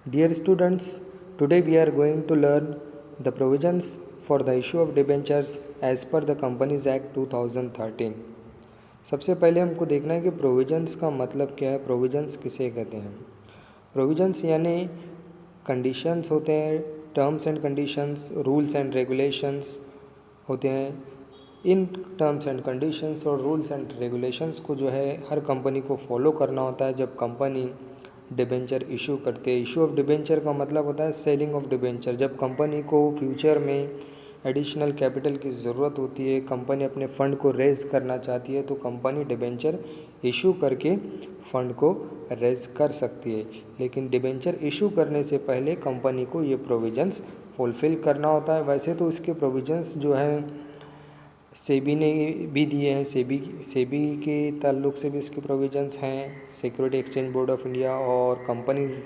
Dear students, today we are going to learn the provisions for the issue of debentures as per the Companies Act 2013. सबसे पहले हमको देखना है कि provisions का मतलब क्या है, प्रोविजंस किसे कहते हैं। प्रोविजंस यानी कंडीशंस होते हैं, terms and conditions, rules and regulations होते हैं। इन टर्म्स एंड कंडीशंस और रूल्स एंड रेगुलेशंस को जो है हर कंपनी को फॉलो करना होता है जब कंपनी डिबेंचर इशू करते हैं। इशू ऑफ डिबेंचर का मतलब होता है सेलिंग ऑफ डिबेंचर। जब कंपनी को फ्यूचर में एडिशनल कैपिटल की ज़रूरत होती है, कंपनी अपने फ़ंड को रेज़ करना चाहती है, तो कंपनी डिबेंचर इशू करके फ़ंड को रेज़ कर सकती है। लेकिन डिबेंचर इशू करने से पहले कंपनी को ये प्रोविजंस फुलफ़िल करना होता है। वैसे तो इसके प्रोविजंस जो हैं सेबी ने भी दिए हैं, सेबी के ताल्लुक से भी इसके प्रोविजंस हैं। Security Exchange Board of India और companies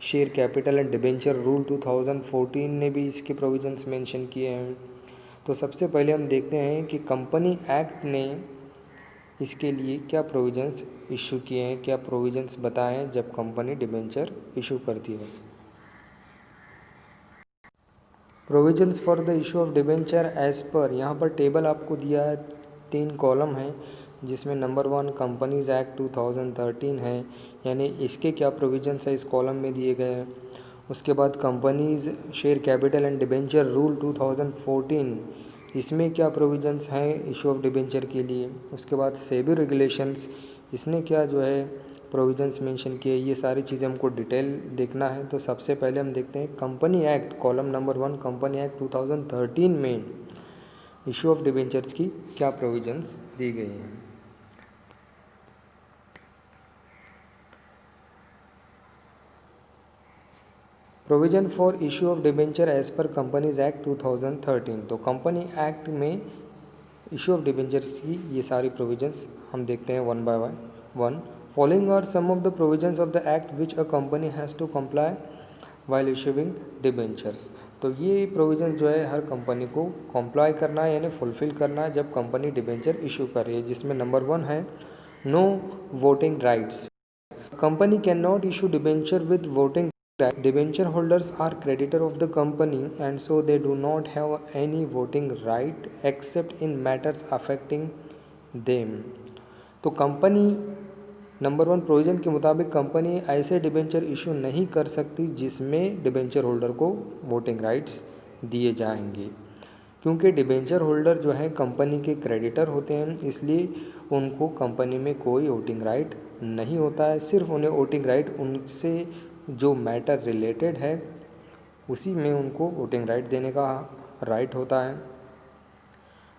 share capital and debenture rule 2014 ने भी इसके प्रोविजंस मेंशन किए हैं। तो सबसे पहले हम देखते हैं कि कंपनी एक्ट ने इसके लिए क्या प्रोविजंस इशू किए हैं, क्या प्रोविजंस बताए हैं जब कंपनी डिबेंचर इशू करती है। Provisions for the issue of debenture as per, यहाँ पर टेबल आपको दिया है, 3 कॉलम हैं जिसमें नंबर 1 कंपनीज एक्ट 2013 है, यानी इसके क्या प्रोविजंस है इस कॉलम में दिए गए हैं। उसके बाद companies share capital and debenture rule 2014, इसमें क्या प्रोविजंस हैं इशू ऑफ डिबेंचर के लिए। उसके बाद सेबी रेगुलेशंस, इसने क्या जो है प्रोविजंस मेंशन किए। ये सारी चीज़ें हमको डिटेल देखना है। तो सबसे पहले हम देखते हैं company act, column number 1 company act 2013 में इशू ऑफ डिबेंचर्स की क्या प्रोविजंस दी गई हैं। Provision for issue of debenture as per companies act 2013। तो कंपनी एक्ट में इशू ऑफ डिबेंचर्स की ये सारी प्रोविजंस हम देखते हैं one by one. Following are some of the provisions of the act which a company has to comply while issuing debentures. तो ये प्रोविजन जो है हर कंपनी को कंप्लाई करना है, यानी फुलफ़िल करना है जब कंपनी डिबेंचर इशू कर रही है, जिसमें नंबर 1 है no voting rights. Company can not issue debenture with voting rights. Debenture holders are creditor of the company and so they do not have any voting right except in matters affecting them. तो company number 1 provision के मुताबिक company ऐसे debenture issue नहीं कर सकती जिसमें debenture holder को voting rights दिए जाएंगे, क्योंकि डिबेंचर होल्डर जो है कंपनी के क्रेडिटर होते हैं, इसलिए उनको कंपनी में कोई वोटिंग राइट नहीं होता है। सिर्फ उन्हें वोटिंग राइट उनसे जो मैटर रिलेटेड है उसी में उनको वोटिंग राइट देने का राइट होता है।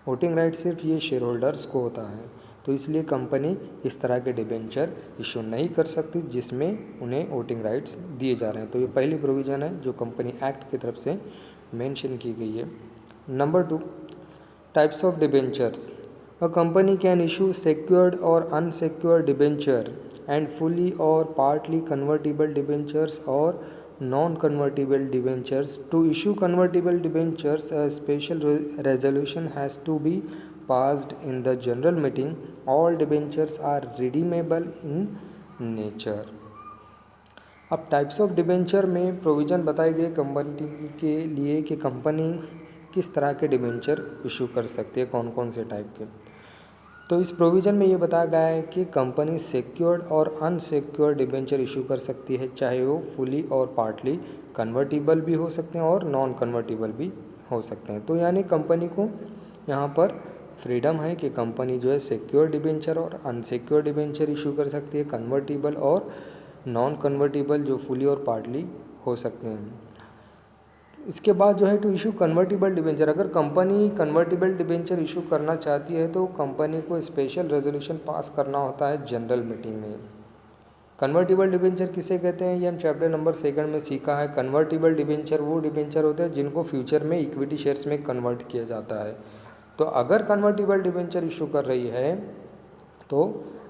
वोटिंग राइट सिर्फ ये शेयर होल्डर्स को होता है, तो इसलिए कंपनी इस तरह के डिबेंचर इशू नहीं कर सकती जिसमें उन्हें वोटिंग राइट्स दिए जा रहे हैं। तो ये पहली प्रोविज़न है जो कंपनी एक्ट की तरफ से मेंशन की गई है। Number 2, types of debentures. A company can issue secured और unsecured debenture and fully or partly convertible debentures or non-convertible debentures. To issue convertible debentures, a special resolution has to be passed in the general meeting. All debentures are redeemable in nature. अब types of debenture में provision बताई गई company के लिए कि company किस तरह के डिबेंचर इशू कर सकती है, कौन कौन से टाइप के। तो इस प्रोविज़न में ये बताया गया है कि कंपनी सिक्योर्ड और अनसिक्योर्ड डिबेंचर इशू कर सकती है, चाहे वो फुली और पार्टली कन्वर्टिबल भी हो सकते हैं और नॉन कन्वर्टिबल भी हो सकते हैं। तो यानी कंपनी को यहाँ पर फ्रीडम है कि कंपनी जो है सिक्योर्ड डिबेंचर और अनसिक्योर्ड डिबेंचर इशू कर सकती है, कन्वर्टिबल और नॉन कन्वर्टिबल जो फुली और पार्टली हो सकते हैं। इसके बाद जो है टू इशू कन्वर्टिबल डिबेंचर, अगर कंपनी कन्वर्टिबल डिबेंचर इशू करना चाहती है तो कंपनी को स्पेशल रेजोल्यूशन पास करना होता है जनरल मीटिंग में। कन्वर्टिबल डिबेंचर किसे कहते हैं ये हम चैप्टर नंबर 2 में सीखा है। कन्वर्टिबल डिबेंचर वो डिबेंचर होते हैं जिनको फ्यूचर में इक्विटी शेयर्स में कन्वर्ट किया जाता है। तो अगर कन्वर्टिबल डिबेंचर इशू कर रही है तो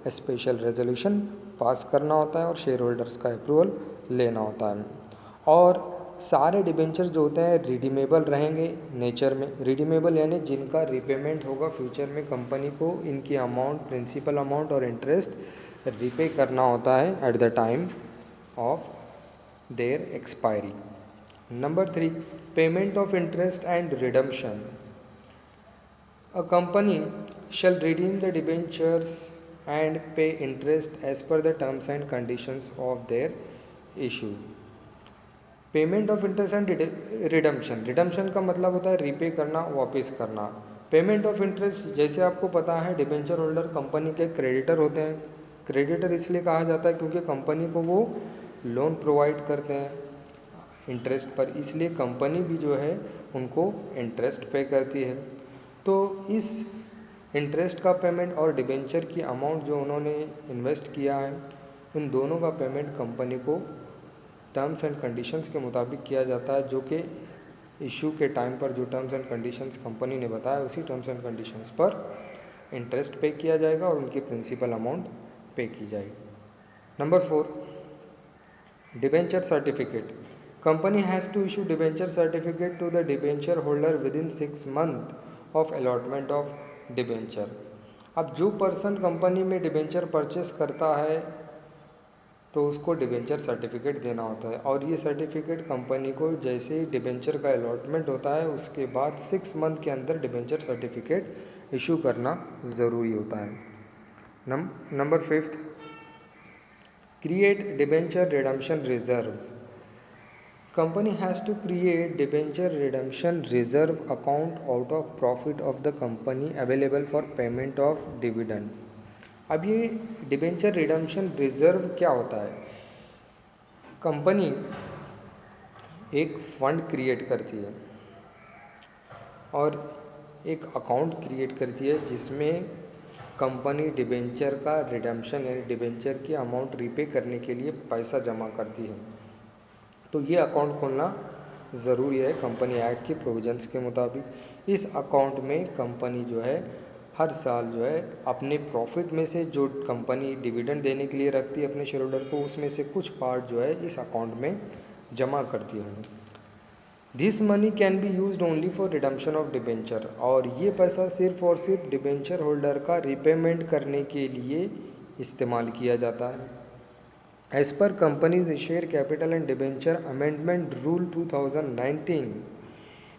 स्पेशल रेजोल्यूशन पास करना होता है और शेयर होल्डर्स का अप्रूवल लेना होता है। और सारे डिबेंचर जो होते हैं रिडीमेबल रहेंगे नेचर में। रिडीमेबल यानी जिनका रिपेमेंट होगा फ्यूचर में, कंपनी को इनकी अमाउंट, प्रिंसिपल अमाउंट और इंटरेस्ट रिपे करना होता है at the time of their expiry. Number 3, payment of interest and redemption. A company shall redeem the debentures and pay interest as per the terms and conditions of their issue. Payment of interest and redemption, redemption का मतलब होता है repay करना, वापस करना। Payment of interest, जैसे आपको पता है डिबेंचर होल्डर कंपनी के क्रेडिटर होते हैं। क्रेडिटर इसलिए कहा जाता है क्योंकि कंपनी को वो लोन प्रोवाइड करते हैं इंटरेस्ट पर, इसलिए कंपनी भी जो है उनको इंटरेस्ट पे करती है। तो इस इंटरेस्ट का पेमेंट और डिबेंचर की अमाउंट जो उन्होंने इन्वेस्ट किया है, उन दोनों का पेमेंट कंपनी को टर्म्स एंड कंडीशंस के मुताबिक किया जाता है, जो कि इशू के टाइम पर जो टर्म्स एंड कंडीशंस कंपनी ने बताया उसी टर्म्स एंड कंडीशंस पर इंटरेस्ट पे किया जाएगा और उनकी प्रिंसिपल अमाउंट पे की जाएगी। Number 4, debenture certificate. Company has to issue debenture certificate to the debenture holder with in 6 month of allotment of debenture. अब जो पर्सन कंपनी में डिबेंचर परचेस करता है तो उसको डिबेंचर सर्टिफिकेट देना होता है, और ये सर्टिफिकेट कंपनी को जैसे ही डिबेंचर का अलॉटमेंट होता है उसके बाद 6 मंथ के अंदर डिबेंचर सर्टिफिकेट इशू करना ज़रूरी होता है। Number 5, create debenture redemption reserve. Company has to create debenture redemption reserve account out of profit of the company available for payment of dividend. अब ये डिबेंचर रिडम्पशन रिजर्व क्या होता है? कंपनी एक फंड क्रिएट करती है और एक अकाउंट क्रिएट करती है जिसमें कंपनी डिबेंचर का रिडम्पशन यानी डिबेंचर की अमाउंट रीपे करने के लिए पैसा जमा करती है। तो ये अकाउंट खोलना ज़रूरी है कंपनी एक्ट की प्रोविजंस के मुताबिक। इस अकाउंट में कंपनी जो है हर साल जो है अपने प्रॉफिट में से जो कंपनी डिविडेंड देने के लिए रखती है अपने शेयर होल्डर को, उसमें से कुछ पार्ट जो है इस अकाउंट में जमा करती है। This money can be used only for redemption of debenture, और ये पैसा सिर्फ और सिर्फ डिबेंचर होल्डर का रिपेमेंट करने के लिए इस्तेमाल किया जाता है। As per companies share capital and debenture amendment rule 2019,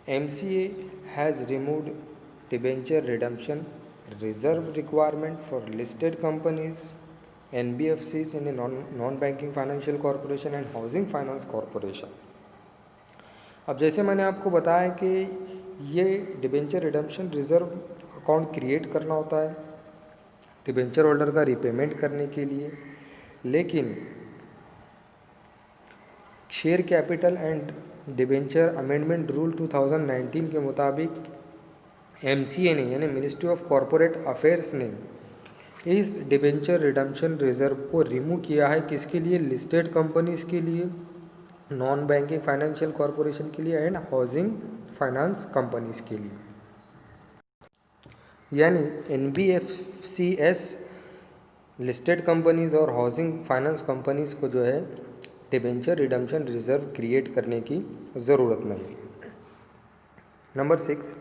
MCA has removed debenture redemption reserve requirement for listed companies, NBFCs in a non-banking financial corporation and housing finance corporation। अब जैसे मैंने आपको बताया कि ये debenture redemption reserve account create करना होता है डिबेंचर होल्डर का रिपेमेंट करने के लिए, लेकिन share capital and debenture amendment rule 2019 के मुताबिक MCA ने यानी मिनिस्ट्री ऑफ कॉरपोरेट अफेयर्स ने इस डिबेंचर रिडम्पशन रिजर्व को रिमूव किया है। किसके लिए? लिस्टेड कंपनीज के लिए, नॉन बैंकिंग फाइनेंशियल कॉरपोरेशन के लिए एंड हाउसिंग फाइनेंस कंपनीज के लिए। यानी NBFCs लिस्टेड कंपनीज और हाउसिंग फाइनेंस कंपनीज को जो है डिबेंचर रिडम्पशन रिजर्व क्रिएट करने की ज़रूरत नहीं। Number 6,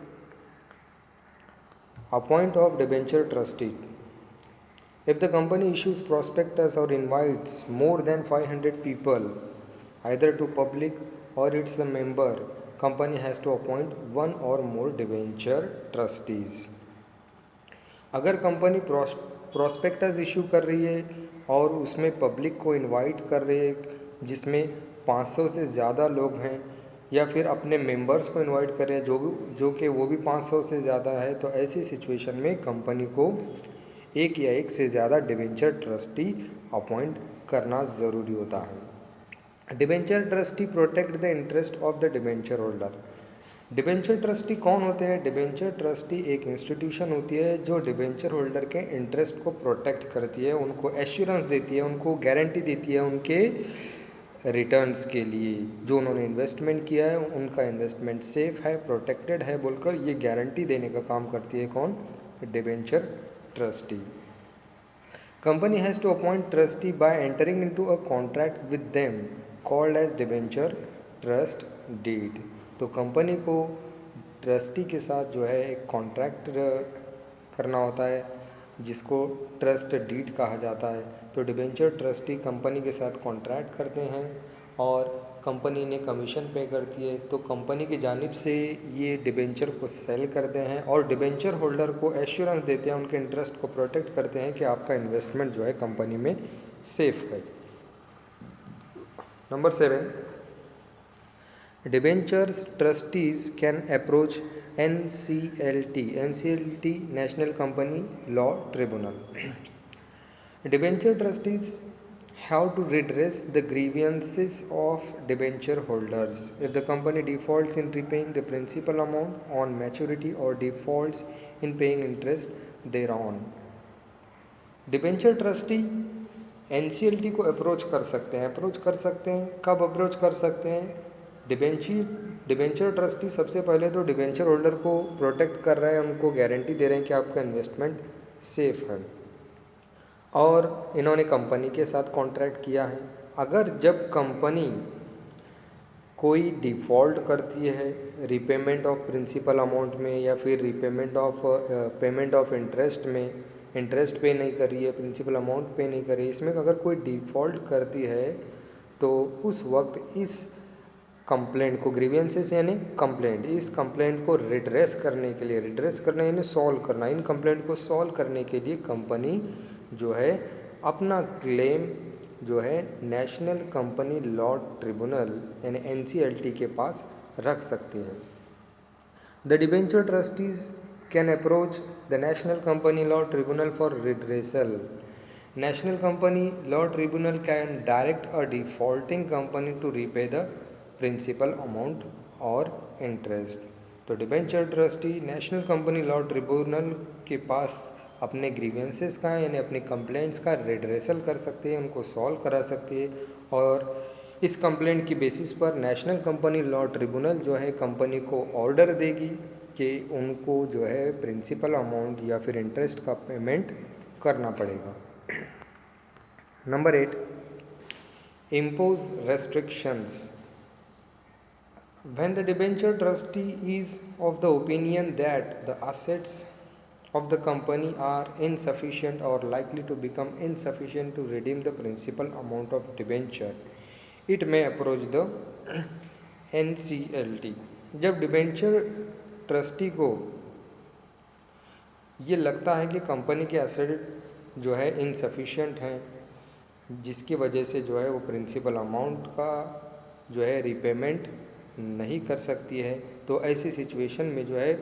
appoint of debenture trustee. If the company issues prospectus or invites more than 500 people, either to public or its a member, company has to appoint one or more debenture trustees। अगर company prospectus issue कर रही है और उसमें public को invite कर रही है जिसमें 500 से ज़्यादा लोग हैं, या फिर अपने मेंबर्स को इनवाइट कर रहे हैं जो कि वो भी 500 से ज़्यादा है, तो ऐसी सिचुएशन में कंपनी को एक या एक से ज़्यादा डिबेंचर ट्रस्टी अपॉइंट करना ज़रूरी होता है। Debenture trustee protect the interest of the debenture holder. Debenture trustee कौन होते हैं? डिबेंचर ट्रस्टी एक इंस्टीट्यूशन होती है जो डिबेंचर होल्डर के इंटरेस्ट को प्रोटेक्ट करती है, उनको एश्योरेंस देती है, उनको गारंटी देती है उनके रिटर्न्स के लिए। जो उन्होंने इन्वेस्टमेंट किया है उनका इन्वेस्टमेंट सेफ है, प्रोटेक्टेड है बोलकर ये गारंटी देने का काम करती है कौन? Debenture trustee. Company has to appoint trustee by entering into a contract with them called as debenture trust deed। तो कंपनी को ट्रस्टी के साथ जो है एक कॉन्ट्रैक्ट करना होता है जिसको ट्रस्ट डीड कहा जाता है। तो डिबेंचर ट्रस्टी कंपनी के साथ कॉन्ट्रैक्ट करते हैं और कंपनी ने कमीशन पे करती है, तो कंपनी की जानिब से ये डिबेंचर को सेल करते हैं और डिबेंचर होल्डर को एश्योरेंस देते हैं, उनके इंटरेस्ट को प्रोटेक्ट करते हैं कि आपका इन्वेस्टमेंट जो है कंपनी में सेफ है। Number 7, debentures trustees can approach NCLT, National Company Law Tribunal. Debenture trustees have to redress the grievances of debenture holders if the company defaults in repaying the principal amount on maturity or defaults in paying interest thereon. Debenture trustee NCLT को approach कर सकते हैं। कब approach कर सकते हैं? Debenture trustee सबसे पहले तो डिबेंचर होल्डर को प्रोटेक्ट कर रहे हैं, उनको गारंटी दे रहे हैं कि आपका इन्वेस्टमेंट सेफ है, और इन्होंने कंपनी के साथ कॉन्ट्रैक्ट किया है। अगर जब कंपनी कोई डिफ़ॉल्ट करती है रीपेमेंट ऑफ प्रिंसिपल अमाउंट में या फिर repayment of payment of interest में, इंटरेस्ट पे नहीं कर रही है, प्रिंसिपल अमाउंट पे नहीं कर रही है, इसमें अगर कोई डिफ़ॉल्ट करती है तो उस वक्त इस कंप्लेंट को, ग्रीवियंसेस यानी कंप्लेंट, इस कंप्लेंट को रिड्रेस करने के लिए, रिड्रेस करना यानी सॉल्व करना, इन कंप्लेंट को सॉल्व करने के लिए कंपनी जो है अपना क्लेम जो है नेशनल कंपनी लॉ ट्रिब्यूनल यानी एनसीएलटी के पास रख सकती है। The debenture trustees can approach the national company law tribunal for redressal. National Company Law Tribunal can direct a defaulting company to repay the principal amount or interest. तो debenture trustee national company law tribunal के पास अपने grievances का यानी अपने complaints का redressal कर सकती है, उनको सॉल्व करा सकती है, और इस कंप्लेंट की बेसिस पर नेशनल कंपनी लॉ ट्रिब्यूनल जो है कंपनी को ऑर्डर देगी कि उनको जो है प्रिंसिपल अमाउंट या फिर इंटरेस्ट का पेमेंट करना पड़ेगा। Number 8, impose restrictions. When the debenture trustee is of the opinion that the assets of the company are insufficient or likely to become insufficient to redeem the principal amount of debenture, it may approach the NCLT. जब debenture trustee को ये लगता है कि company के asset जो है insufficient हैं, जिसकी वजह से जो है वो प्रिंसिपल अमाउंट का जो है रीपेमेंट नहीं कर सकती है, तो ऐसी सिचुएशन में जो है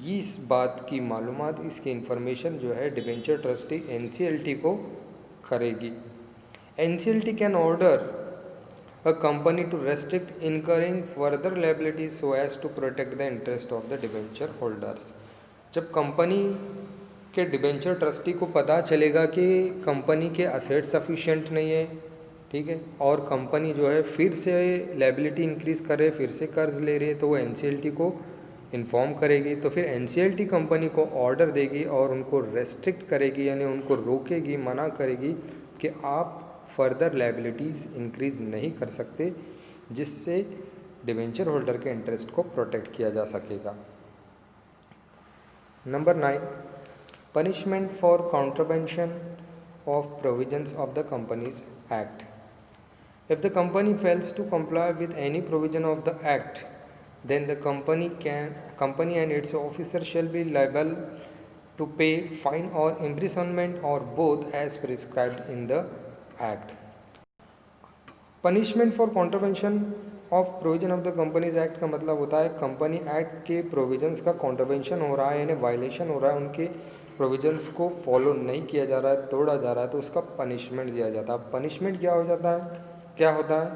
इस बात की मालूमात, इसकी इन्फॉर्मेशन जो है डिबेंचर ट्रस्टी एनसीएलटी को करेगी। NCLT can order a company to restrict incurring further liabilities so as to protect the interest of the debenture holders. जब कंपनी के डिबेंचर ट्रस्टी को पता चलेगा कि कंपनी के असेट सफिशिएंट नहीं है, ठीक है, और कंपनी जो है फिर से लायबिलिटी इंक्रीज़ करे, फिर से कर्ज ले रही है, तो वो एनसीएलटी को इन्फॉर्म करेगी, तो फिर एनसीएलटी कंपनी को ऑर्डर देगी और उनको रेस्ट्रिक्ट करेगी यानी उनको रोकेगी, मना करेगी कि आप फर्दर लायबिलिटीज़ इंक्रीज़ नहीं कर सकते, जिससे डिबेंचर होल्डर के इंटरेस्ट को प्रोटेक्ट किया जा सकेगा। Number 9, punishment for contravention of provisions of the Companies Act. If the company fails to comply with any provision of the Act, then the company and its officers shall be liable to pay fine or imprisonment or both as prescribed in the Act. Punishment for contravention of provision of the companies act का मतलब होता है company act के provisions का contravention हो रहा है यानी वायलेशन हो रहा है, उनके प्रोविजंस को फॉलो नहीं किया जा रहा है, तोड़ा जा रहा है, तो उसका पनिशमेंट दिया जाता है। पनिशमेंट क्या होता है?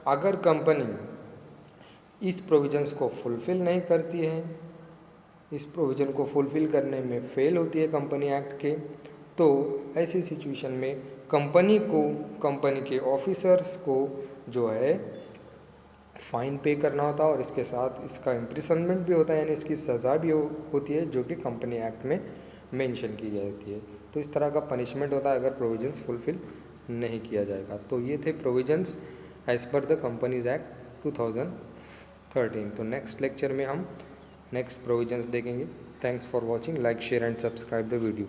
अगर कंपनी इस प्रोविजंस को फुलफ़िल नहीं करती है, इस प्रोविज़न को फुलफ़िल करने में फेल होती है कंपनी एक्ट के, तो ऐसी सिचुएशन में कंपनी को, कंपनी के ऑफिसर्स को जो है फ़ाइन पे करना होता है और इसके साथ इसका इम्प्रिजनमेंट भी होता है यानी इसकी सज़ा भी होती है जो कि कंपनी एक्ट में मेंशन की जाती है। तो इस तरह का पनिशमेंट होता है अगर प्रोविजंस फुलफ़िल नहीं किया जाएगा। तो ये थे provisions as per the companies act 2013। तो नेक्स्ट लेक्चर में हम नेक्स्ट प्रोविजंस देखेंगे। Thanks for watching, like share and subscribe the video.